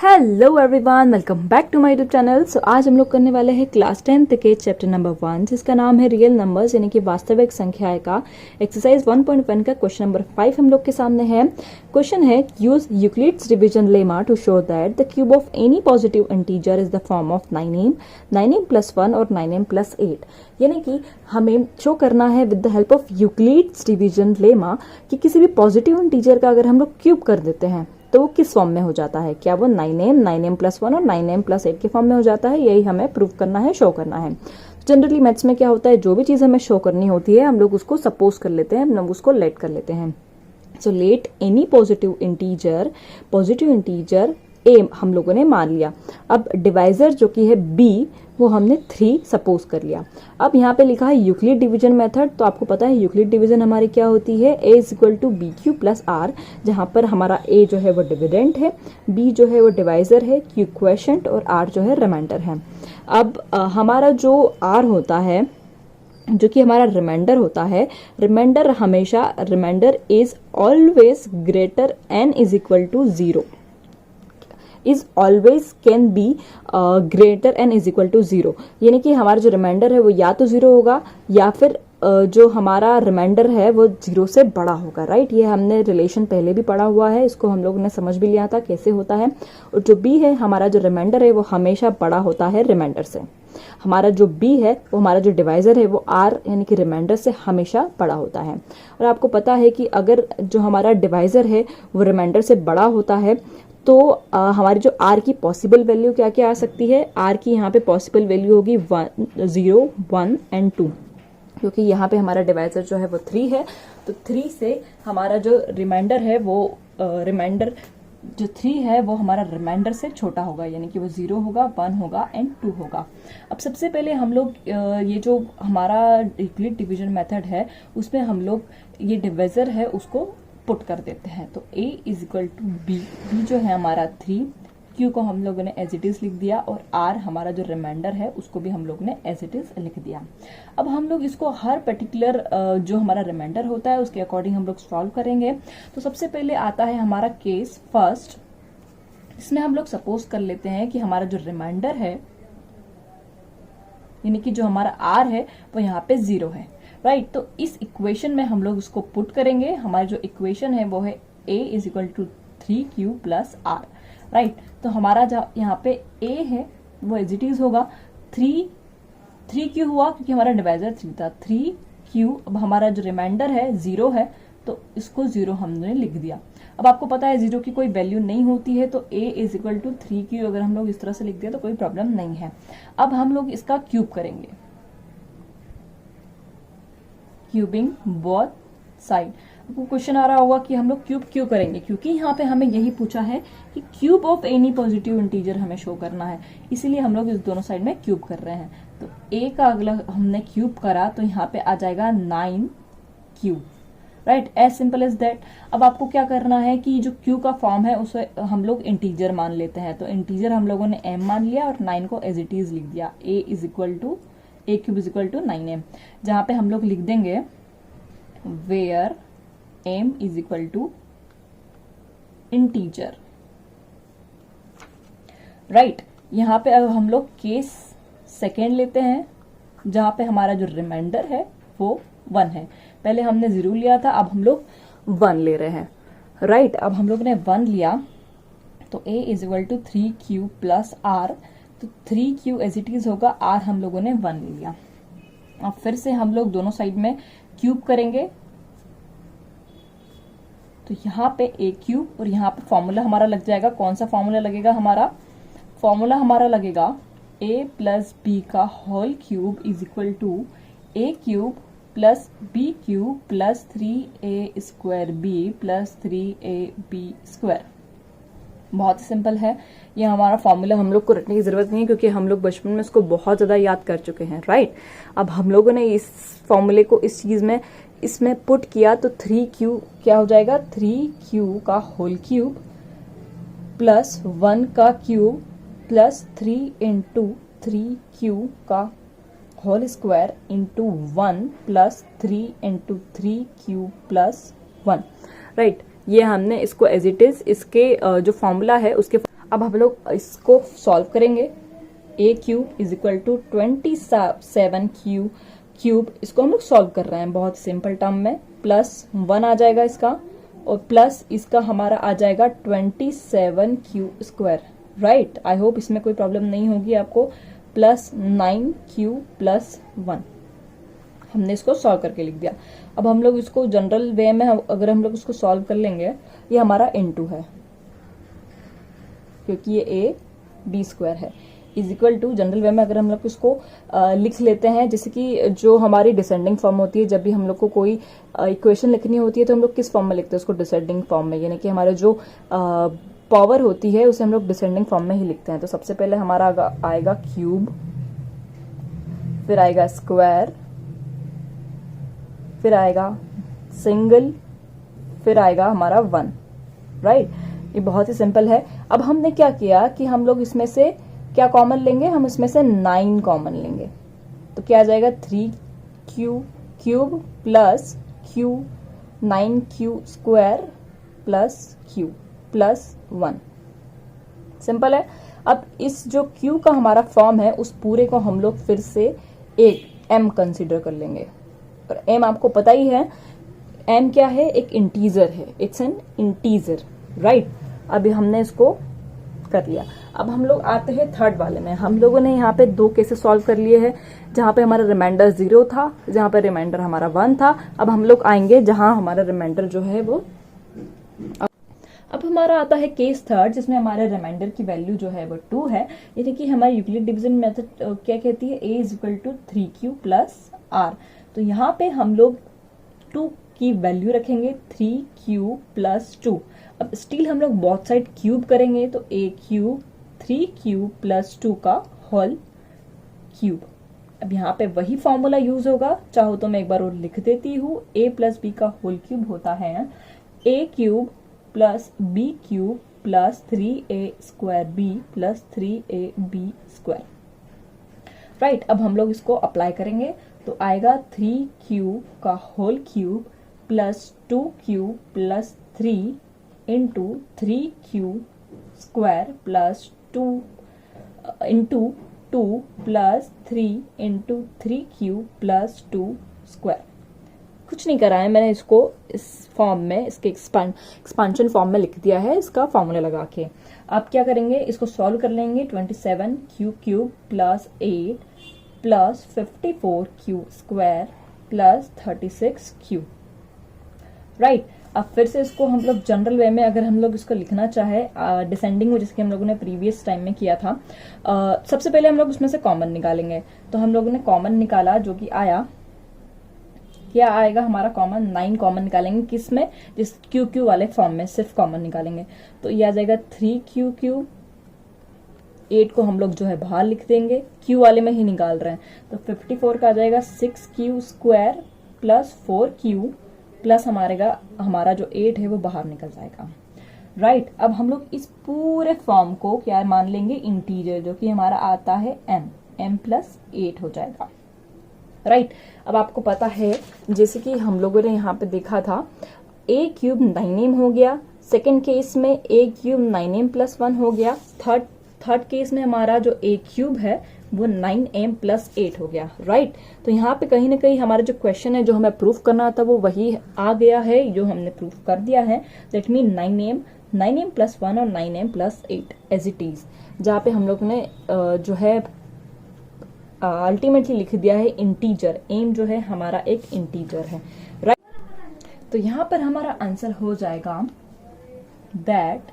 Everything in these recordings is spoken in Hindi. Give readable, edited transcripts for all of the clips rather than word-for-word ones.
Hello everyone, welcome back to my YouTube channel. So आज हम लोग करने वाले हैं क्लास 10th के चैप्टर नंबर 1 जिसका नाम है रियल नंबर्स यानी कि वास्तविक संख्याएं का एक्सरसाइज 1.1 का क्वेश्चन नंबर 5 हम लोग के सामने है। क्वेश्चन है use Euclid's division lemma to show that the cube of any positive integer is the form of 9m plus 1 और 9m प्लस 8। यानी कि हमें शो करना है with the help of Euclid's division lemma कि किसी भी पॉजिटिव इंटीजर का अगर हम लोग क्यूब कर देते हैं तो वो किस फॉर्म में हो जाता है। क्या वो 9m प्लस 1 और 9m प्लस 8 के फॉर्म में हो जाता है। यही हमें प्रूव करना है, शो करना है। जनरली मैथ्स में क्या होता है, जो भी चीज हमें शो करनी होती है हम लोग उसको सपोज कर लेते हैं, हम उसको लेट कर लेते हैं। So let any positive integer a हम लोगों ने मान लिया। अब डिवाइजर जो कि है बी वो हमने 3 सपोज कर लिया। अब यहाँ पे लिखा है यूक्लिड डिवीजन मेथड, तो आपको पता है यूक्लिड डिवीजन हमारी क्या होती है, a is equal to b q plus r, जहां पर हमारा a जो है वो डिविडेंट है, b जो है वो डिवाइजर है, q क्वेशंट और r जो है रिमाइंडर है। अब हमारा जो r होता है जो कि हमारा रिमाइंडर होता है, remainder is always greater n is equal to 0, is always can be greater n is equal to 0। यानी कि हमारा जो रिमाइंडर है वो या तो 0 होगा या फिर जो हमारा रिमाइंडर है वो 0 से बड़ा होगा। राइट, ये हमने रिलेशन पहले भी पढ़ा हुआ है, इसको हम लोग ने समझ भी लिया था कैसे होता है। और जो बी है, हमारा जो रिमाइंडर है वो हमेशा बड़ा होता है रिमाइंडर से। हमारा जो बी है वो हमारा जो डिवाइजर है वो आर यानी कि रिमाइंडर से हमेशा बड़ा होता है। और आपको पता है कि अगर जो हमारा डिवाइजर है वो रिमाइंडर से बड़ा होता है तो हमारी जो r की पॉसिबल वैल्यू क्या क्या आ सकती है। r की यहाँ पे पॉसिबल वैल्यू होगी 0, 1 एंड 2, क्योंकि यहाँ पे हमारा डिवाइजर जो है वो 3 है। तो 3 से हमारा जो रिमाइंडर है वो रिमाइंडर जो 3 है वो हमारा रिमाइंडर से छोटा होगा, यानी कि वो 0 होगा, 1 होगा एंड 2 होगा। अब सबसे पहले हम लोग ये जो हमारा यूक्लिड डिवीजन मेथड है उसमें हम लोग ये डिवाइजर है उसको पुट कर देते हैं। तो a is equal to b जो है हमारा 3, q को हम लोगों ने एज इट इज लिख दिया और r हमारा जो रिमाइंडर है उसको भी हम लोग ने एज इट इज लिख दिया। अब हम लोग इसको हर पर्टिकुलर जो हमारा रिमाइंडर होता है उसके अकॉर्डिंग हम लोग सॉल्व करेंगे। तो सबसे पहले आता है हमारा केस फर्स्ट। इसमें हम लोग सपोज कर लेते हैं कि हमारा जो रिमाइंडर है यानी कि जो हमारा r है वो यहाँ पे 0 है। राइट, तो इस इक्वेशन में हम लोग उसको पुट करेंगे। हमारी जो इक्वेशन है वो है a is equal to 3q plus आर। राइट, तो हमारा जो यहाँ पे a है वो एज इट इज होगा 3q हुआ क्योंकि हमारा डिवाइजर 3 था, 3q। अब हमारा जो रिमाइंडर है 0 है तो इसको 0 हमने लिख दिया। अब आपको पता है 0 की कोई वैल्यू नहीं होती है, तो a is equal to 3q अगर हम लोग इस तरह से लिख दिया तो कोई प्रॉब्लम नहीं है। अब हम लोग इसका क्यूब करेंगे, क्यूबिंग बोथ साइड। आपको क्वेश्चन आ रहा होगा कि हम लोग क्यूब क्यों करेंगे, क्योंकि यहाँ पे हमें यही पूछा है कि cube of any positive integer हमें शो करना है, इसीलिए हम लोग इस दोनों साइड में क्यूब कर रहे हैं। तो a का अगला हमने क्यूब करा तो यहाँ पे आ जाएगा 9q। Right, as simple as that. अब आपको क्या करना है कि जो q का फॉर्म है उसे हम लोग इंटीजर मान लेते हैं। तो इंटीजर हम लोगों ने m मान लिया और 9 को एज इट इज लिख दिया, a is equal to a cube is equal to 9m, जहां पे हम लोग लिख देंगे where m is equal to integer. Right, यहाँ पे अब हम लोग केस सेकेंड लेते हैं जहां पे हमारा जो रिमाइंडर है वो 1 है। पहले हमने 0 लिया था, अब हम लोग 1 ले रहे हैं। राइट, अब हम लोग ने 1 लिया तो a is equal to 3q plus r, तो 3q एज इट इज होगा, r हम लोगों ने 1 ले लिया। अब फिर से हम लोग दोनों साइड में क्यूब करेंगे, तो यहाँ पे a क्यूब और यहाँ पे फॉर्मूला हमारा लग जाएगा। कौन सा फॉर्मूला लगेगा हमारा, फॉर्मूला हमारा लगेगा a प्लस बी का whole cube is equal to a cube plus b cube plus 3a square b plus 3ab square. बहुत सिंपल है, ये हमारा फॉर्मूला हम लोग को रटने की जरूरत नहीं है क्योंकि हम लोग बचपन में इसको बहुत ज्यादा याद कर चुके हैं। राइट, अब हम लोगों ने इस फॉर्मूले को इस चीज में इसमें पुट किया तो 3q क्या हो जाएगा, 3q का होल क्यूब प्लस 1 का क्यूब प्लस 3 इंटू 3q का whole square into 1 plus 3 into 3 cube plus 1, right. ये हमने इसको एज इट इज इसके जो फॉर्मूला है उसके, अब हम लोग इसको सॉल्व करेंगे। A cube is equal to 27 cube, इसको हम लोग सॉल्व कर रहे हैं बहुत सिंपल टर्म में, प्लस 1 आ जाएगा इसका, और प्लस इसका हमारा आ जाएगा 27 Q square, right. I hope इसमें कोई प्रॉब्लम नहीं होगी आपको। प्लस 9 क्यू प्लस 1, हमने इसको सॉल्व करके लिख दिया। अब हम लोग इसको जनरल वे में अगर हम लोग इसको सॉल्व कर लेंगे, ये हमारा इनटू है क्योंकि ये ए बी स्क्वायर है, is equal to general way में अगर हम लोग इसको लिख लेते हैं, जैसे कि जो हमारी डिसेंडिंग फॉर्म होती है, जब भी हम लोग को कोई इक्वेशन लिखनी होती है तो हम लोग किस फॉर्म में लिखते हैं उसको, डिसेंडिंग फॉर्म में, यानी कि हमारे जो पावर होती है उसे हम लोग डिसेंडिंग फॉर्म में ही लिखते हैं। तो सबसे पहले हमारा आएगा क्यूब, फिर आएगा स्क्वायर, फिर आएगा सिंगल, फिर आएगा हमारा 1, राइट। ये बहुत ही सिंपल है। अब हमने क्या किया कि हम लोग इसमें से क्या कॉमन लेंगे, हम इसमें से 9 कॉमन लेंगे, तो क्या आ जाएगा 3 cube plus Q 9 Q square plus Q plus 1, simple है। अब इस जो क्यू का हमारा फॉर्म है उस पूरे को हम लोग फिर से एक एम कंसीडर कर लेंगे, और एम आपको पता ही है, एम क्या है, एक इंटीजर है, इट्स एन इंटीजर, राइट। अभी हमने इसको कर लिया। अब हम लोग आते हैं थर्ड वाले में। हम लोगों ने यहाँ पे 2 केसेस सॉल्व कर लिए हैं, जहां पे हमारा रिमाइंडर 0 था, जहां पे रिमाइंडर हमारा 1 था। अब हम लोग आएंगे जहां हमारा रिमाइंडर जो है वो, अब हमारा आता है केस थर्ड, जिसमें हमारे रिमाइंडर की वैल्यू जो है वो 2 है, यानी कि हमारी यूक्लिड डिवीजन मेथड क्या कहती है, a is equal to 3q plus r. तो यहाँ पे हम लोग 2 की वैल्यू रखेंगे 3q प्लस 2। अब स्टिल हम लोग बोथ साइड क्यूब करेंगे, तो a क्यूब 3q प्लस 2 का होल क्यूब। अब यहाँ पे वही फॉर्मूला यूज होगा, चाहो तो मैं एक बार और लिख देती हूँ, a प्लस बी का होल क्यूब होता है a cube plus b cube plus 3a square b plus 3ab square, right. अब हम लोग इसको अप्लाई करेंगे, तो आएगा 3q का whole cube plus 2q plus 3 into 3q square plus 2 into 2 plus 3 into 3q plus 2 square. कुछ नहीं करा है मैंने, इसको इस फॉर्म में, इसके एक्सपांशन फॉर्म में लिख दिया है इसका फॉर्मूला लगा के। आप क्या करेंगे, इसको सॉल्व कर लेंगे। 27 cube plus 8 plus 54 Q square plus 36 Q, right. अब फिर से इसको हम लोग जनरल वे में अगर हम लोग इसको लिखना चाहे डिसेंडिंग में, जिसके हम लोगों ने प्रीवियस टाइम में किया था, सबसे पहले हम लोग उसमें से कॉमन निकालेंगे। तो हम लोगों ने कॉमन निकाला, जो कि आया, क्या आएगा हमारा कॉमन, 9 कॉमन निकालेंगे, किस में, जिस क्यू वाले फॉर्म में सिर्फ कॉमन निकालेंगे। तो ये आ जाएगा 3q, 8 को हम लोग जो है बाहर लिख देंगे, क्यू वाले में ही निकाल रहे हैं, तो 54 का आ जाएगा 6q square plus 4q plus हमारा जो 8 है वो बाहर निकल जाएगा, राइट। अब हम लोग इस पूरे फॉर्म को क्या मान लेंगे, इंटीजर, जो कि हमारा आता है m प्लस 8 हो जाएगा, राइट। अब आपको पता है, जैसे कि हम लोगों ने यहाँ पे देखा था, a क्यूब 9m हो गया, सेकेंड केस में a क्यूब 9m प्लस 1 हो गया, थर्ड केस में हमारा जो a क्यूब है वो 9m प्लस 8 हो गया, राइट। तो यहाँ पे कहीं ना कहीं हमारा जो क्वेश्चन है, जो हमें प्रूफ करना था, वो वही आ गया है, जो हमने प्रूफ कर दिया है। दैट मीन 9m प्लस 1 और 9m plus 8 as it is, जहाँ पे हम लोग ने जो है अल्टीमेटली लिख दिया है इंटीजर, एम जो है हमारा एक इंटीजर है, राइट। तो यहाँ पर हमारा आंसर हो जाएगा that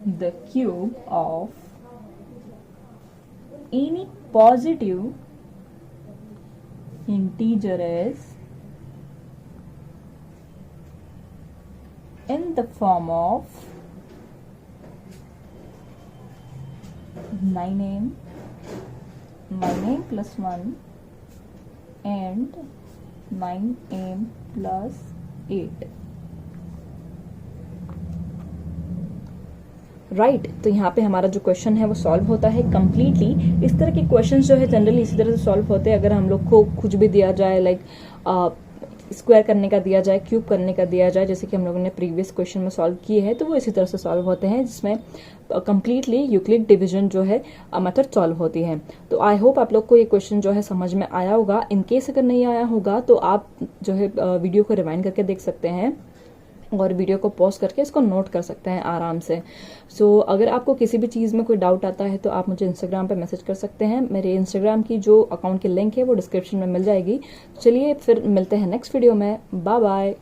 the cube of any positive integer is in the form of 9m plus 1 and 9m plus 8, right तो यहाँ पे हमारा जो क्वेश्चन है वो सॉल्व होता है कम्प्लीटली। इस तरह के क्वेश्चन जो है जनरली इसी तरह से सॉल्व होते हैं। अगर हम लोग को कुछ भी दिया जाए, लाइक स्क्वायर करने का दिया जाए, क्यूब करने का दिया जाए, जैसे कि हम लोगों ने प्रीवियस क्वेश्चन में सॉल्व किए हैं, तो वो इसी तरह से सॉल्व होते हैं, जिसमें कंप्लीटली यूक्लिड डिवीजन जो है मेथड सॉल्व होती है। तो आई होप आप लोग को ये क्वेश्चन जो है समझ में आया होगा। इन केस अगर नहीं आया होगा तो आप जो है वीडियो को रिवाइंड करके देख सकते हैं और वीडियो को पॉज करके इसको नोट कर सकते हैं आराम से। सो अगर आपको किसी भी चीज़ में कोई डाउट आता है तो आप मुझे इंस्टाग्राम पे मैसेज कर सकते हैं। मेरे इंस्टाग्राम की जो अकाउंट की लिंक है वो डिस्क्रिप्शन में मिल जाएगी। चलिए फिर मिलते हैं नेक्स्ट वीडियो में। Bye bye.